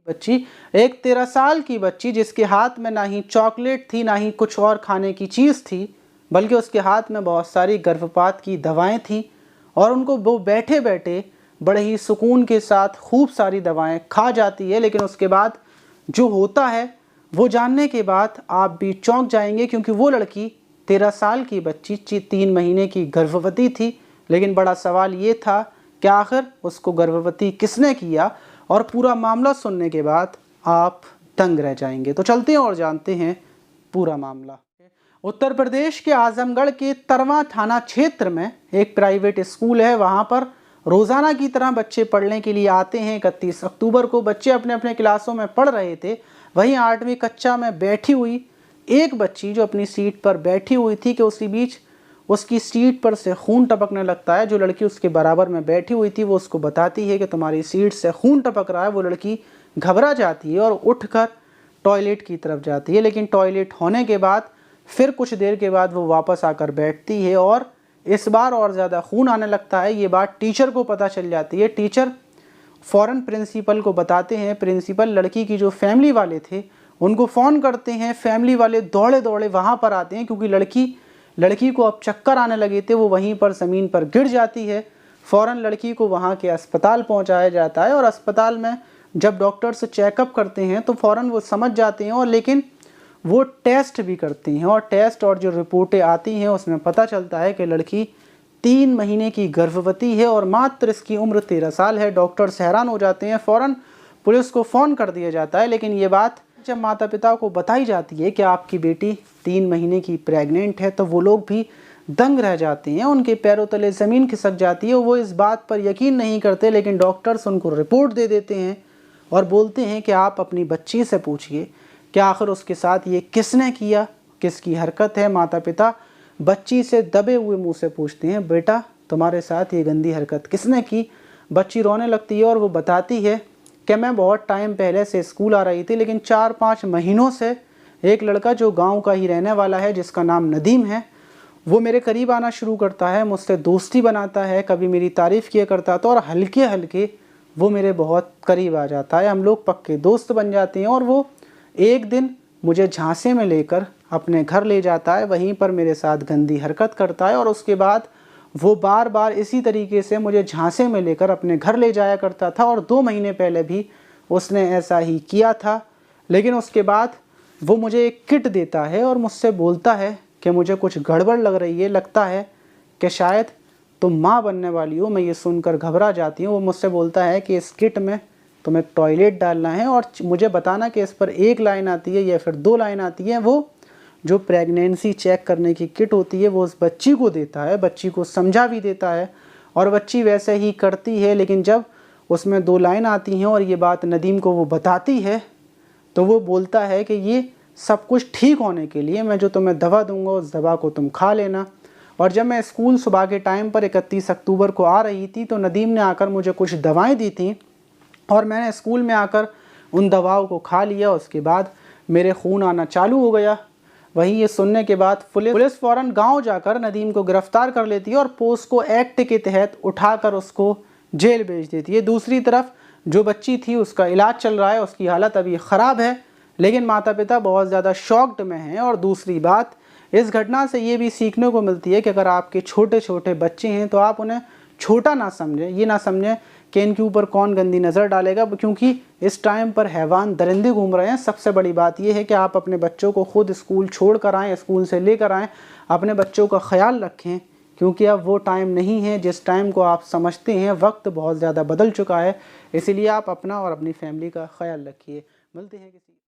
बच्ची, एक 13 साल की बच्ची जिसके हाथ में ना ही चॉकलेट थी ना ही कुछ और खाने की चीज़ थी, बल्कि उसके हाथ में बहुत सारी गर्भपात की दवाएं थी और उनको वो बैठे बैठे बड़े ही सुकून के साथ खूब सारी दवाएं खा जाती है। लेकिन उसके बाद जो होता है वो जानने के बाद आप भी चौंक जाएंगे, क्योंकि वो लड़की 13 साल की बच्ची 3 महीने की गर्भवती थी। लेकिन बड़ा सवाल ये था कि आखिर उसको गर्भवती किसने किया, और पूरा मामला सुनने के बाद आप दंग रह जाएंगे। तो चलते हैं और जानते हैं पूरा मामला। उत्तर प्रदेश के आजमगढ़ के तरवा थाना क्षेत्र में एक प्राइवेट स्कूल है। वहाँ पर रोज़ाना की तरह बच्चे पढ़ने के लिए आते हैं। 31 अक्टूबर को बच्चे अपने अपने क्लासों में पढ़ रहे थे। वहीं 8वीं कक्षा में बैठी हुई एक बच्ची जो अपनी सीट पर बैठी हुई थी कि उसी बीच उसकी सीट पर से खून टपकने लगता है। जो लड़की उसके बराबर में बैठी हुई थी वो उसको बताती है कि तुम्हारी सीट से खून टपक रहा है। वो लड़की घबरा जाती है और उठकर टॉयलेट की तरफ जाती है। लेकिन टॉयलेट होने के बाद फिर कुछ देर के बाद वो वापस आकर बैठती है और इस बार और ज़्यादा खून आने लगता है। ये बात टीचर को पता चल जाती है। टीचर फ़ौरन प्रिंसिपल को बताते हैं। प्रिंसिपल लड़की की जो फैमिली वाले थे उनको फ़ोन करते हैं। फैमिली वाले दौड़े दौड़े वहाँ पर आते हैं, क्योंकि लड़की को अब चक्कर आने लगे थे। वो वहीं पर ज़मीन पर गिर जाती है। फ़ौरन लड़की को वहाँ के अस्पताल पहुँचाया जाता है और अस्पताल में जब डॉक्टर्स चेकअप करते हैं तो फ़ौरन वो समझ जाते हैं, और लेकिन वो टेस्ट भी करते हैं और टेस्ट और जो रिपोर्टें आती हैं उसमें पता चलता है कि लड़की 3 महीने की गर्भवती है और मात्र इसकी उम्र 13 साल है। डॉक्टर्स हैरान हो जाते हैं। फ़ौरन पुलिस को फ़ोन कर दिया जाता है। लेकिन ये बात जब माता पिता को बताई जाती है कि आपकी बेटी 3 महीने की प्रेग्नेंट है, तो वो लोग भी दंग रह जाते हैं। उनके पैरों तले ज़मीन खिसक जाती है। वो इस बात पर यकीन नहीं करते, लेकिन डॉक्टर्स उनको रिपोर्ट दे देते हैं और बोलते हैं कि आप अपनी बच्ची से पूछिए कि आखिर उसके साथ ये किसने किया, किसकी हरकत है। माता पिता बच्ची से दबे हुए मुंह से पूछते हैं, बेटा तुम्हारे साथ ये गंदी हरकत किसने की। बच्ची रोने लगती है और वो बताती है कि मैं बहुत टाइम पहले से स्कूल आ रही थी, लेकिन 4-5 महीनों से एक लड़का जो गांव का ही रहने वाला है, जिसका नाम नदीम है, वो मेरे करीब आना शुरू करता है, मुझसे दोस्ती बनाता है, कभी मेरी तारीफ़ किया करता था और हल्के हल्के वो मेरे बहुत करीब आ जाता है। हम लोग पक्के दोस्त बन जाते हैं और वो एक दिन मुझे झांसे में लेकर अपने घर ले जाता है। वहीं पर मेरे साथ गंदी हरकत करता है और उसके बाद वो बार बार इसी तरीके से मुझे झांसे में लेकर अपने घर ले जाया करता था और 2 महीने पहले भी उसने ऐसा ही किया था। लेकिन उसके बाद वो मुझे एक किट देता है और मुझसे बोलता है कि मुझे कुछ गड़बड़ लग रही है, लगता है कि शायद तुम माँ बनने वाली हो। मैं ये सुनकर घबरा जाती हूँ। वो मुझसे बोलता है कि इस किट में तुम्हें टॉयलेट डालना है और मुझे बताना कि इस पर 1 लाइन आती है या फिर 2 लाइन आती है। वो जो प्रेगनेंसी चेक करने की किट होती है वो उस बच्ची को देता है, बच्ची को समझा भी देता है और बच्ची वैसे ही करती है। लेकिन जब उसमें 2 लाइन आती हैं और ये बात नदीम को वो बताती है तो वो बोलता है कि ये सब कुछ ठीक होने के लिए मैं जो तुम्हें दवा दूंगा उस दवा को तुम खा लेना। और जब मैं स्कूल सुबह के टाइम पर 31 अक्टूबर को आ रही थी तो नदीम ने आकर मुझे कुछ दवाएं दी थी और मैंने स्कूल में आकर उन दवाओं को खा लिया। उसके बाद मेरे खून आना चालू हो गया। वहीं ये सुनने के बाद पुलिस फ़ौरन गांव जाकर नदीम को गिरफ्तार कर लेती है और पोस्को एक्ट के तहत उठाकर उसको जेल भेज देती है। दूसरी तरफ जो बच्ची थी उसका इलाज चल रहा है, उसकी हालत अभी ख़राब है, लेकिन माता पिता बहुत ज़्यादा शॉक्ड में हैं। और दूसरी बात, इस घटना से ये भी सीखने को मिलती है कि अगर आपके छोटे छोटे बच्चे हैं तो आप उन्हें छोटा ना समझें। ये ना समझें कि इनके ऊपर कौन गंदी नज़र डालेगा, क्योंकि इस टाइम पर हैवान दरिंदे घूम रहे हैं। सबसे बड़ी बात यह है कि आप अपने बच्चों को खुद स्कूल छोड़ कर आएँ, स्कूल से लेकर आएँ, अपने बच्चों का ख्याल रखें, क्योंकि अब वो टाइम नहीं है जिस टाइम को आप समझते हैं। वक्त बहुत ज़्यादा बदल चुका है, इसीलिए आप अपना और अपनी फैमिली का ख्याल रखिए। मिलते हैं किसी